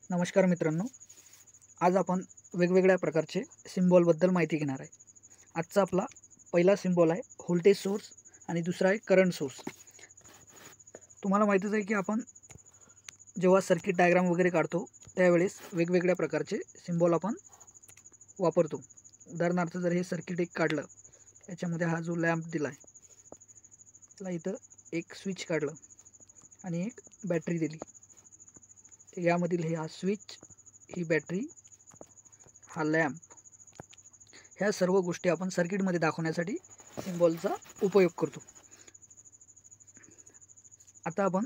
नमस्कार मित्रांनो, आज आपण वेगवेगळ्या प्रकारचे सिम्बॉलबद्दल माहिती घेणार आहे. आजचा आपला पहिला सिम्बॉल आहे व्होल्टेज सोर्स आणि दुसरा आहे करंट सोर्स. तुम्हाला माहितीच आहे की आपण जेव्हा सर्किट डायग्राम वगैरे काढतो त्यावेळेस वेगवेगळ्या प्रकारचे सिम्बॉल आपण वापरतो. उदाहरणार्थ जर हे सर्किट एक काढलं, याच्यामध्ये हा जो लॅम्प दिला आहे त्याला इथं एक स्विच काढलं आणि एक बॅटरी दिली. यामधील हे हा स्विच, ही बॅटरी, हा लॅम्प, ह्या सर्व गोष्टी आपण सर्किटमध्ये दाखवण्यासाठी सिम्बॉलचा उपयोग करतो. आता आपण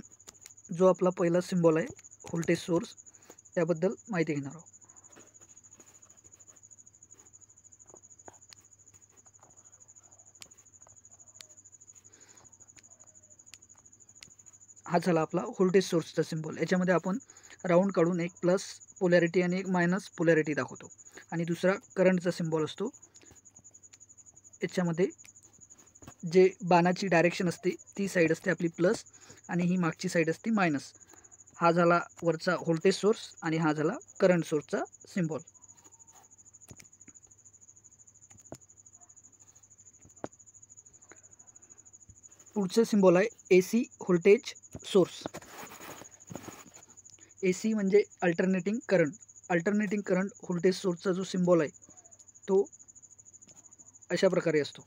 जो आपला पहिला सिम्बॉल आहे व्होल्टेज सोर्स त्याबद्दल माहिती घेणार आहोत. हा झाला आपला व्होल्टेज सोर्सचा सिम्बॉल. याच्यामध्ये आपण राऊंड काढून एक प्लस पोलॅरिटी आणि एक मायनस पोलॅरिटी दाखवतो. आणि दुसरा करंटचा सिम्बॉल असतो. याच्यामध्ये जे बाणाची डायरेक्शन असते ती साईड असते आपली प्लस आणि ही मागची साईड असते मायनस. हा झाला वरचा व्होल्टेज सोर्स आणि हा झाला करंट सोर्सचा सिम्बॉल. पुढचे सिम्बॉल आहे AC व्होल्टेज सोर्स. AC म्हणजे alternating current. Alternating current voltage सोर्सचा जो सिम्बॉल आहे तो अशा प्रकारे असतो.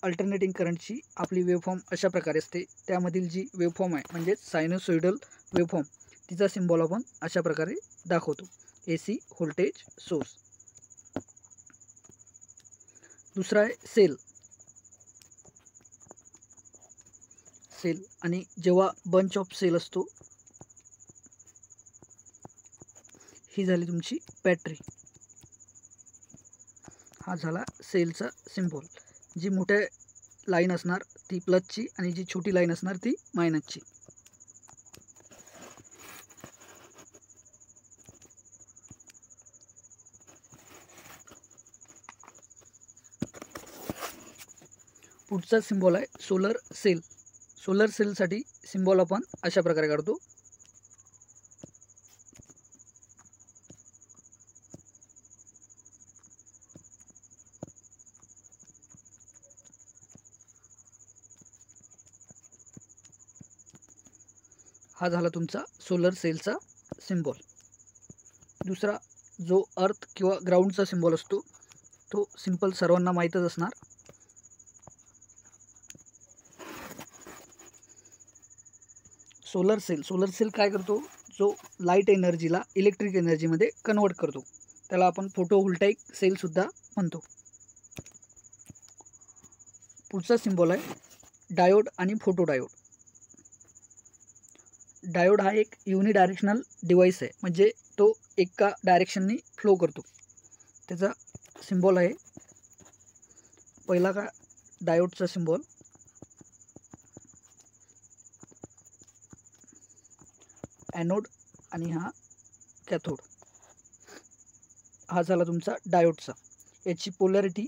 अल्टरनेटिंग करंटची आपली वेवफॉर्म अशा प्रकारे असते. त्यामधील जी वेवफॉर्म आहे म्हणजे सायनोसॉइडल वेवफॉर्म, तिचा सिम्बॉल आपण अशा प्रकारे दाखवतो, AC व्होल्टेज सोर्स. दुसरा आहे सेल. सेल आणि जेव्हा बंच ऑफ सेल असतो, ही झाली तुमची बॅटरी. हा झाला सेलचा सिम्बॉल. जी मोठ्या लाईन असणार ती प्लसची आणि जी छोटी लाईन असणार ती मायनसची. पुढचा सिम्बॉल आहे सोलर सेल. सोलर सेलसाठी सिम्बॉल आपण अशा प्रकारे काढतो. हा झाला तुमचा सोलर सेलचा सिम्बॉल. दुसरा जो अर्थ किंवा ग्राउंडचा सिम्बॉल असतो तो सिंपल सर्वांना माहीतच असणार. Solar sale. सोलर सेल काय करतो, जो लाईट एनर्जीला इलेक्ट्रिक एनर्जीमध्ये कन्वर्ट करतो, त्याला आपण फोटोव्होल्टाईक सेलसुद्धा म्हणतो. पुढचा सिम्बॉल आहे डायोड आणि फोटोडायोड. डायोड हा एक युनिडायरेक्शनल डिव्हाइस आहे, म्हणजे तो एका डायरेक्शननी फ्लो करतो. त्याचा सिम्बॉल आहे पहिला का डायोडचा सिम्बॉल ॲनोड आणि हा कॅथोड. हा झाला तुमचा डायोडचा. याची पोलॅरिटी,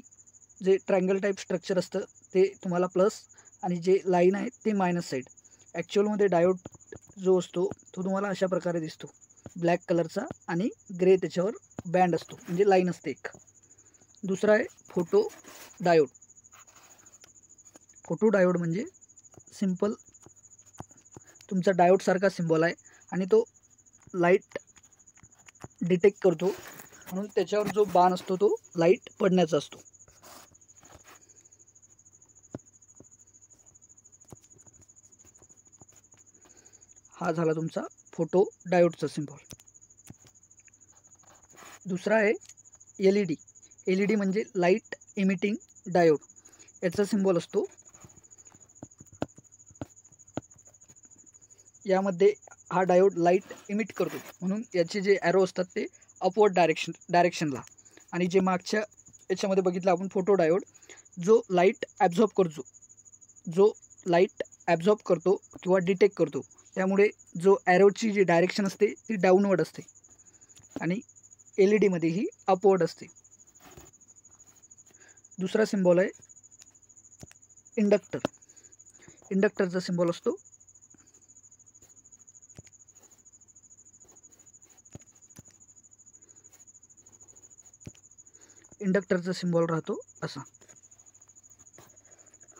जे ट्रायंगल टाईप स्ट्रक्चर असतं ते तुम्हाला प्लस आणि जे लाईन आहे ते मायनस साईड. ॲक्च्युअलमध्ये डायोड जो असतो तो तुम्हाला अशा प्रकारे दिसतो, ब्लॅक कलरचा आणि ग्रे त्याच्यावर बँड असतो, म्हणजे लाईन असते एक. दुसरा आहे फोटो डायोड. फोटो डायोड म्हणजे सिंपल तुमचा डायोडसारखा सिम्बॉल आहे आणि तो लाईट डिटेक्ट करतो, म्हणून त्याच्यावर जो बाण असतो तो लाईट पडण्याचा असतो. हा झाला तुमचा फोटो डायोडचा सिम्बॉल. दुसरा आहे LED. LED म्हणजे लाईट इमिटिंग डायोड. याचा सिम्बॉल असतो, यामध्ये हा डायोड लाईट इमिट करतो, म्हणून याचे जे ॲरो असतात ते अपवर्ड डायरेक्शनला. आणि जे मागच्या याच्यामध्ये बघितलं आपण फोटो डायोड, जो लाईट ॲब्झॉर्ब करतो किंवा डिटेक्ट करतो, त्यामुळे जो ॲरोची जी डायरेक्शन असते ती डाऊनवर्ड असते आणि LED मध्ये ही अपवर्ड असते. दुसरा सिम्बॉल आहे इंडक्टर. इंडक्टरचा सिम्बॉल असतो इंडक्टरचा सिम्बॉल राहतो असा.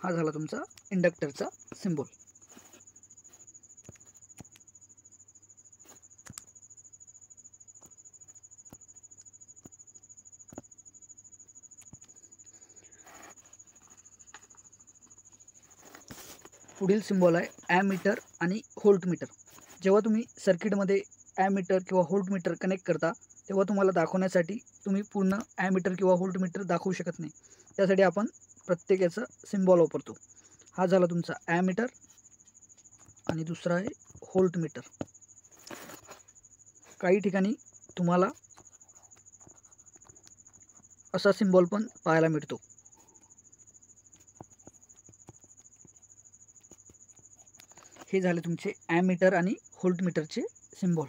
हा झाला तुमचा इंडक्टरचा सिम्बॉल. पुढील सिम्बॉल आहे ॲमीटर आणि व्होल्टमीटर. जेव्हा तुम्ही सर्किटमध्ये ॲमीटर किंवा व्होल्टमीटर कनेक्ट करता तेव्हा तुम्हाला दाखवण्यासाठी तुम्ही पूर्ण ॲमीटर किंवा व्होल्टमीटर दाखवू शकत नाही. त्यासाठी आपण प्रत्येक याचा सिम्बॉल वापरतो. हा झाला तुमचा ॲमीटर आणि दुसरा आहे व्होल्टमीटर. काही ठिकाणी तुम्हाला असा सिम्बॉल पण पाहायला मिळतो. हे झाले तुमचे ॲमीटर आणि व्होल्टमीटरचे सिम्बॉल.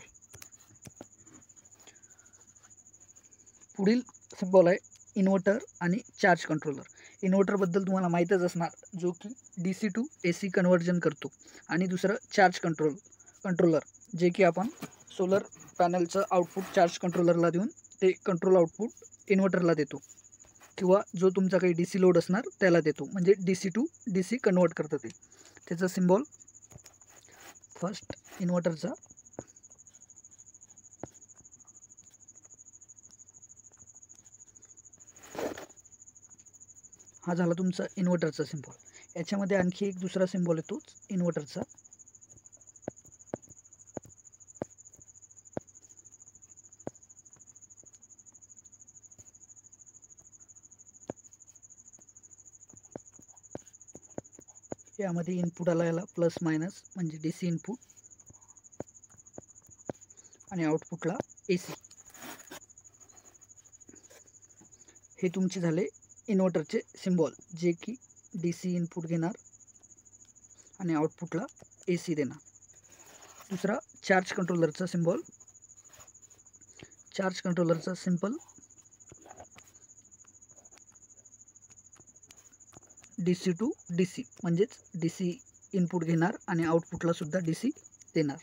पुढील सिम्बॉल आहे इन्व्हर्टर आणि चार्ज कंट्रोलर. इन्व्हर्टरबद्दल तुम्हाला माहीतच असणार, जो की DC टू AC कन्व्हर्जन करतो. आणि दुसरं चार्ज कंट्रोलर जे की आपण सोलर पॅनलचं आउटपुट चार्ज कंट्रोलरला देऊन ते कंट्रोल आउटपुट इन्व्हर्टरला देतो, किंवा जो तुमचा काही DC लोड असणार त्याला देतो. म्हणजे DC टू DC कन्वर्ट करतं ते. त्याचा सिम्बॉल फर्स्ट इन्व्हर्टरचा हा झाला तुमचा इन्व्हर्टरचा सिम्बॉल. याच्यामध्ये आणखी एक दुसरा सिम्बॉल येतोच इन्व्हर्टरचा. यामध्ये इनपुट आला प्लस मायनस म्हणजे DC इनपुट आणि आउटपुटला AC. हे तुमचे झाले इन्व्हर्टरचे सिम्बॉल, जे की DC इनपुट घेणार आणि आउटपुटला AC देणार. दुसरा चार्ज कंट्रोलरचा सिम्बॉल. चार्ज कंट्रोलरचा सिम्पल DC टू DC म्हणजेच DC इनपुट घेणार आणि आउटपुटला सुद्धा DC देणार.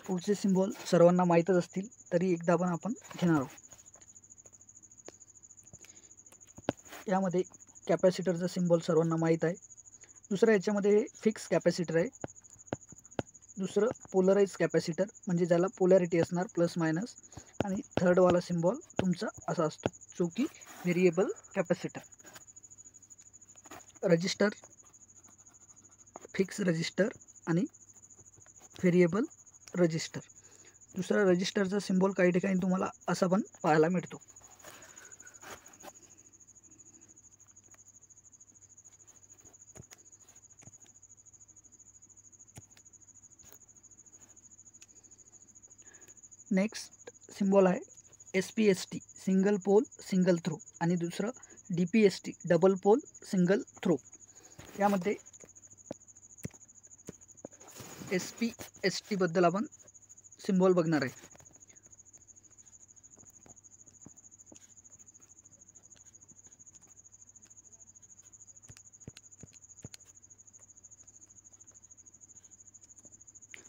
पुढचे सिम्बॉल सर्वांना माहीतच असतील, तरी एकदा पण आपण घेणार आहोत. यामध्ये कॅपॅसिटरचा सिम्बॉल सर्वांना माहीत आहे. दुसरं याच्यामध्ये फिक्स कॅपॅसिटर आहे. दुसरं पोलराइज कॅपॅसिटर म्हणजे ज्याला पोलॅरिटी असणार प्लस मायनस. आणि थर्डवाला सिम्बॉल तुमचा असा असतो, जो की variable capacitor. Register, fix register आणि व्हेरिएबल रजिस्टर. दुसरा रजिस्टरचा सिम्बॉल काही ठिकाणी तुम्हाला असा पण पाहायला मिळतो. नेक्स्ट सिम्बॉल आहे SPST single pole single throw आणि दुसरं DPST double pole single throw. यामध्ये SPST बद्दल आपण सिम्बॉल बघणार आहे.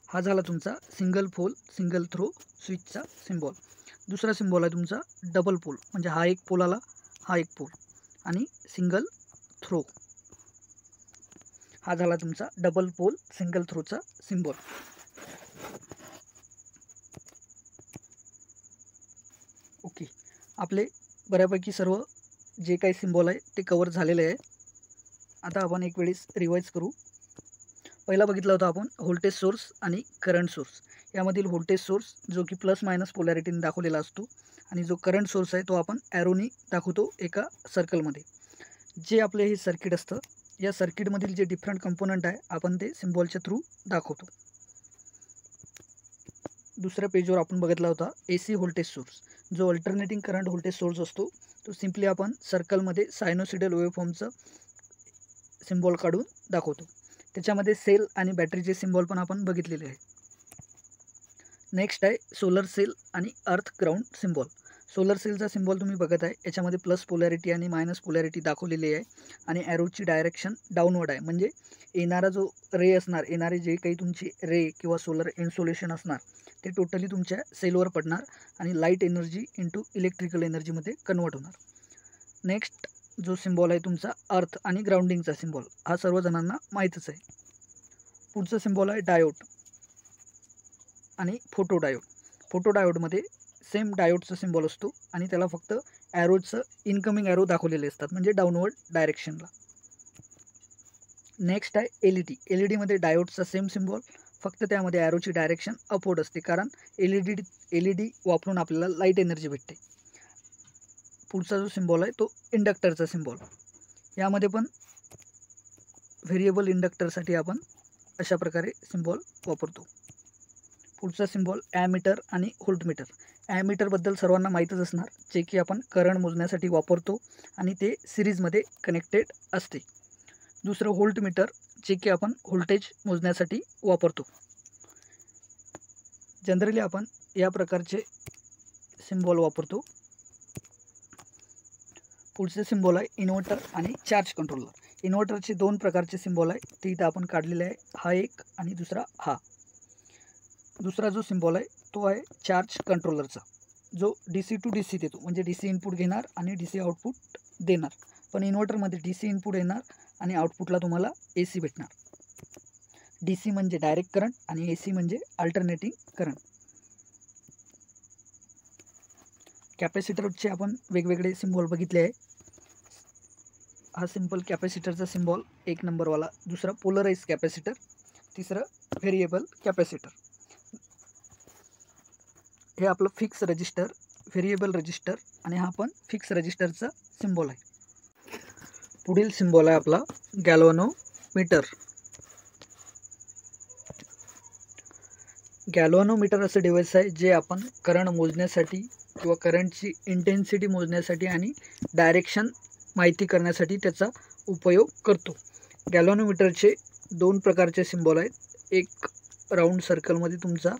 हा झाला तुमचा सिंगल पोल सिंगल थ्रो स्विचचा सिम्बॉल. दुसरा सिम्बॉल आहे तुमचा डबल पोल म्हणजे हा एक पोल आला, हा एक पोल आणि सिंगल थ्रो. हा झाला तुमचा डबल पोल सिंगल थ्रोचा सिम्बॉल. ओके, आपले बऱ्यापैकी सर्व जे काही सिम्बॉल आहे ते कवर झालेले आहे. आता आपण एक वेळेस रिवाइज करू. पहिला बघितला होता आपण व्होल्टेज सोर्स आणि करंट सोर्स. यामधील व्होल्टेज सोर्स जो की प्लस मायनस पोलॅरिटीने दाखवलेला असतो आणि जो करंट सोर्स आहे तो आपण ॲरोनी दाखवतो एका सर्कलमध्ये. जे आपले हे सर्किट असतं, या सर्किटमधील जे डिफरंट कंपोनंट आहे आपण ते सिम्बॉलच्या थ्रू दाखवतो. दुसऱ्या पेजवर आपण बघितला होता AC व्होल्टेज सोर्स. जो अल्टरनेटिंग करंट व्होल्टेज सोर्स असतो तो सिम्पली आपण सर्कलमध्ये सायनोसिडल वेव्हफॉर्मचं सिम्बॉल काढून दाखवतो. त्याच्यामध्ये सेल आणि बॅटरीचे सिम्बॉल पण आपण बघितलेले आहे. नेक्स्ट आहे सोलर सेल आणि अर्थ ग्राउंड सिम्बॉल. सोलर सेलचा सिम्बॉल तुम्ही बघत आहे, याच्यामध्ये प्लस पोलॅरिटी आणि मायनस पोलॅरिटी दाखवलेली आहे आणि ॲरोची डायरेक्शन डाऊनवर्ड आहे. म्हणजे येणारा जो रे असणार, येणारे जे काही तुमची रे किंवा सोलर इन्सोलेशन असणार ते टोटली तुमच्या सेलवर पडणार आणि लाईट एनर्जी इंटू इलेक्ट्रिकल एनर्जीमध्ये कन्वर्ट होणार. नेक्स्ट जो सिम्बॉल आहे तुमचा अर्थ आणि ग्राउंडिंगचा सिम्बॉल, हा सर्वजणांना माहीतच आहे. पुढचा सिम्बॉल आहे डायोड आणि फोटो डायोड. फोटो डायोडमध्ये सेम डायोडचा सिम्बॉल असतो आणि त्याला फक्त ॲरोचं इनकमिंग ॲरो दाखवलेले असतात, म्हणजे डाऊनवर्ड डायरेक्शनला. नेक्स्ट आहे LED. LED डायोडचा सेम सिम्बॉल, फक्त त्यामध्ये ॲरोची डायरेक्शन अपवर्ड असते, कारण LED वापरून आपल्याला लाईट एनर्जी भेटते. पुढचा जो सिम्बॉल आहे तो इंडक्टरचा सिम्बॉल. यामध्ये पण व्हेरिएबल इंडक्टरसाठी आपण अशा प्रकारे सिम्बॉल वापरतो. पुढचा सिम्बॉल ॲमीटर आणि व्होल्टमीटर. ॲमीटरबद्दल सर्वांना माहीतच असणार, जे की आपण करंट मोजण्यासाठी वापरतो आणि ते सिरीजमध्ये कनेक्टेड असते. दुसरं व्होल्टमीटर, जे की आपण व्होल्टेज मोजण्यासाठी वापरतो. जनरली आपण या प्रकारचे सिम्बॉल वापरतो. पुढचे सिम्बॉल आहे इन्व्हर्टर आणि चार्ज कंट्रोलर. इन्व्हर्टरचे 2 प्रकारचे सिम्बॉल आहे, ते इथं आपण काढलेले आहे, हा एक आणि दुसरा हा. दुसरा जो सिम्बॉल आहे तो आहे चार्ज कंट्रोलरचा, जो DC टू DC देतो, म्हणजे DC इनपुट घेणार आणि DC आउटपुट देणार. पण इन्व्हर्टरमध्ये DC इनपुट येणार आणि आउटपुटला तुम्हाला AC भेटणार. DC म्हणजे डायरेक्ट करंट आणि AC म्हणजे अल्टरनेटिंग करंट. कॅपॅसिटरचे आपण वेगवेगळे सिम्बॉल बघितले आहे. हा सिंपल कॅपॅसिटरचा सिम्बॉल 1 नंबरवाला, दुसरा पोलराइज कॅपॅसिटर, तिसरं व्हेरिएबल कॅपॅसिटर. हे आपलं फिक्स रजिस्टर, व्हेरिएबल रजिस्टर आणि हा पण फिक्स रजिस्टरचा सिम्बॉल आहे. पुढील सिम्बॉल आहे आपला गॅल्व्हॅनोमीटर. गॅल्व्हॅनोमीटर असं डिव्हाइस आहे जे आपण करंट मोजण्यासाठी किंवा करंटची इंटेन्सिटी मोजण्यासाठी आणि डायरेक्शन माहिती करण्यासाठी त्याचा उपयोग करतो. गॅल्व्हॅनोमीटरचे 2 प्रकारचे सिम्बॉल आहेत, एक राऊंड सर्कलमध्ये तुमचा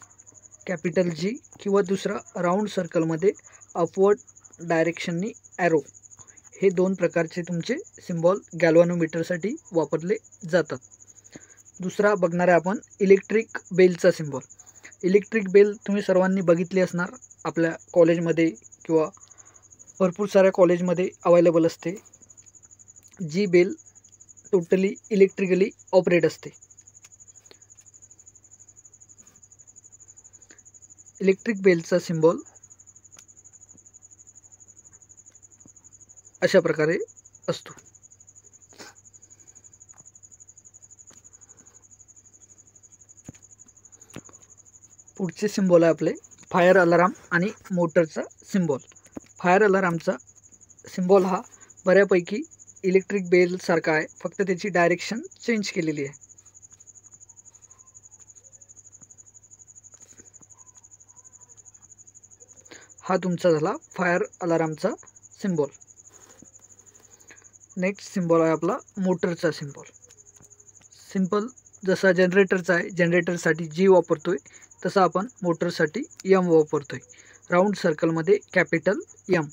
कॅपिटल G किंवा दुसरा राऊंड सर्कलमध्ये अपवर्ड डायरेक्शननी ॲरो. हे 2 प्रकारचे तुमचे सिम्बॉल गॅल्व्हॅनोमीटरसाठी वापरले जातात. दुसरा बघणार आहे आपण इलेक्ट्रिक बेलचा सिम्बॉल. इलेक्ट्रिक बेल तुम्ही सर्वांनी बघितली असणार, आपल्या कॉलेजमध्ये किंवा भरपूर साऱ्या कॉलेजमध्ये अवेलेबल असते. जी बेल टोटली इलेक्ट्रिकली ऑपरेट असते. इलेक्ट्रिक बेलचा सिम्बॉल अशा प्रकारे असतो. पुढचे सिम्बॉल आहे आपले फायर अलार्म आणि मोटरचा सिम्बॉल. फायर अलार्मचा सिम्बॉल हा बऱ्यापैकी इलेक्ट्रिक बेल सारखा आहे, फक्त त्याची डायरेक्शन चेंज केलेली आहे. हा तुमचा झाला फायर अलार्मचा सिम्बॉल. नेक्स्ट सिम्बॉल आहे आपला मोटरचा सिम्बॉल. सिंपल जसा जनरेटरचा आहे, जनरेटरसाठी G वापरतोय, तसा आपण मोटरसाठी M वापरतोय. राऊंड सर्कलमध्ये कॅपिटल M.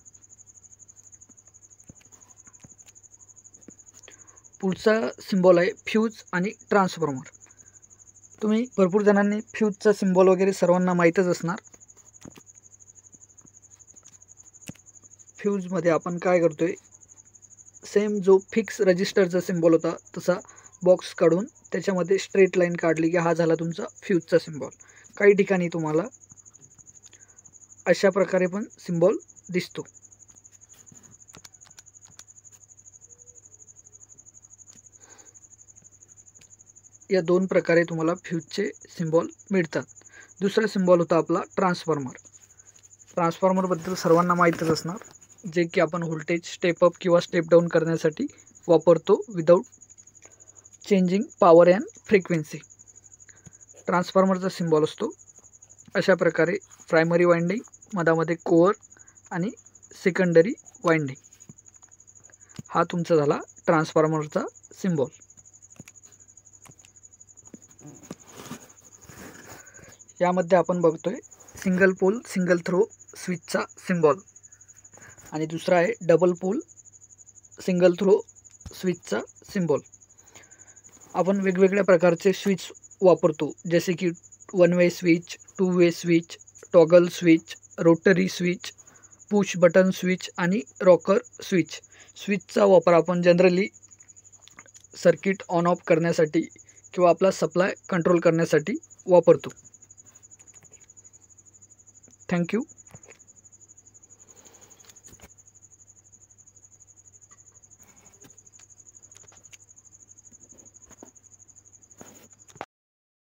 पुढचा सिम्बॉल आहे फ्यूज आणि ट्रान्सफॉर्मर. तुम्ही भरपूर जणांनी फ्यूजचा सिम्बॉल वगैरे सर्वांना माहीतच असणार. फ्यूजमध्ये आपण काय करतोय, सेम जो फिक्स रजिस्टरचा सिम्बॉल होता तसा बॉक्स काढून त्याच्यामध्ये स्ट्रेट लाईन काढली की हा झाला तुमचा फ्यूजचा सिम्बॉल. काही ठिकाणी तुम्हाला अशा प्रकारे पण सिम्बॉल दिसतो. या 2 प्रकारे तुम्हाला फ्यूजचे सिम्बॉल मिळतात. दुसरा सिम्बॉल होता आपला ट्रान्सफॉर्मर. ट्रान्सफॉर्मरबद्दल सर्वांना माहीतच असणार, जे की आपण व्होल्टेज स्टेप अप किंवा स्टेप डाऊन करण्यासाठी वापरतो without changing power and frequency. ट्रान्सफॉर्मरचा सिम्बॉल असतो अशा प्रकारे, प्रायमरी वाइंडिंग, मधामध्ये कोअर आणि सेकंडरी वाइंडिंग. हा तुमचा झाला ट्रान्सफॉर्मरचा सिम्बॉल. यामध्ये आपण बघतोय सिंगल पोल सिंगल थ्रो स्विचचा सिम्बॉल. आणि दुसरा आहे डबल पोल सिंगल थ्रो स्विचचा सिम्बॉल. आपण वेगवेगळ्या प्रकारचे स्विच वापरतो, जसे की 1 way switch, 2 way switch, toggle switch, rotary switch, push button switch आणि रॉकर स्विच. स्विचचा वापर आपण जनरली सर्किट ऑन ऑफ करण्यासाठी किंवा आपला सप्लाय कंट्रोल करण्यासाठी वापरतो. थँक्यू.